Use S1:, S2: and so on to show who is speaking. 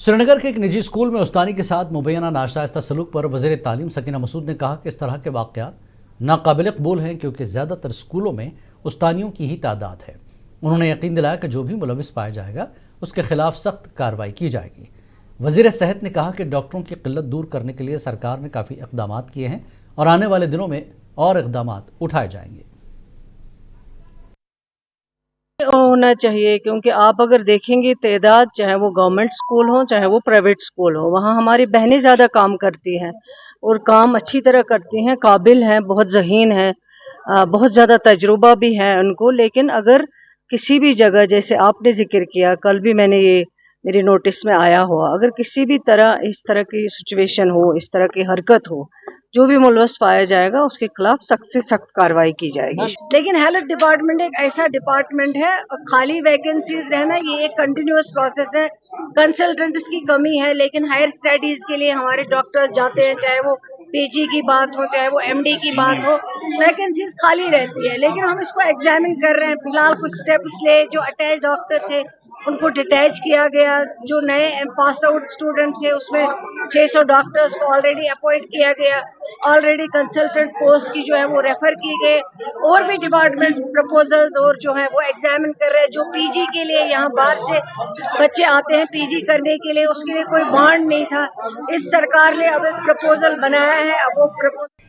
S1: श्रीनगर के एक निजी स्कूल में उस्तानी के साथ मुबैना नाशाइस्ता सलूक पर वज़ीर तालीम सकीना मसूद ने कहा कि इस तरह के वाक़यात नाकाबिल कबूल हैं, क्योंकि ज़्यादातर स्कूलों में उस्तानियों की ही तादाद है। उन्होंने यकीन दिलाया कि जो भी मुलविस पाया जाएगा उसके खिलाफ सख्त कार्रवाई की जाएगी। वज़ीर सेहत ने कहा कि डॉक्टरों की किल्लत दूर करने के लिए सरकार ने काफ़ी इक़दाम किए हैं और आने वाले दिनों में और इक़दाम उठाए जाएंगे।
S2: होना चाहिए, क्योंकि आप अगर देखेंगे तादाद, चाहे वो गवर्नमेंट स्कूल हो चाहे वो प्राइवेट स्कूल हो, वहाँ हमारी बहनें ज़्यादा काम करती हैं और काम अच्छी तरह करती हैं, काबिल हैं, बहुत ज़हीन हैं, बहुत ज़्यादा तजुर्बा भी है उनको। लेकिन अगर किसी भी जगह, जैसे आपने जिक्र किया, कल भी मैंने ये मेरे नोटिस में आया हुआ, अगर किसी भी तरह इस तरह की सिचुएशन हो, इस तरह की हरकत हो, जो भी मुलवस पाया जाएगा उसके खिलाफ सख्त से सख्त कार्रवाई की जाएगी। लेकिन हेल्थ डिपार्टमेंट एक ऐसा डिपार्टमेंट है, खाली वैकेंसीज रहना ये एक कंटिन्यूअस प्रोसेस है। कंसल्टेंट्स की कमी है, लेकिन हायर स्टडीज के लिए हमारे डॉक्टर जाते हैं, चाहे वो पीजी की बात हो चाहे वो एमडी की बात हो, वैकेंसीज खाली रहती है। लेकिन हम इसको एग्जामिन कर रहे हैं। फिलहाल कुछ स्टेप्स ले, जो अटैच डॉक्टर थे उनको डिटैच किया गया, जो नए पास आउट स्टूडेंट थे उसमें 600 डॉक्टर्स को ऑलरेडी अपॉइंट किया गया, ऑलरेडी कंसल्टेंट पोस्ट की जो है वो रेफर की गए, और भी डिपार्टमेंट प्रपोजल्स और जो है वो एग्जामिन कर रहे हैं। जो पीजी के लिए यहाँ बाहर से बच्चे आते हैं पीजी करने के लिए, उसके लिए कोई बॉन्ड नहीं था। इस सरकार ने अब एक प्रपोजल बनाया है, अब वो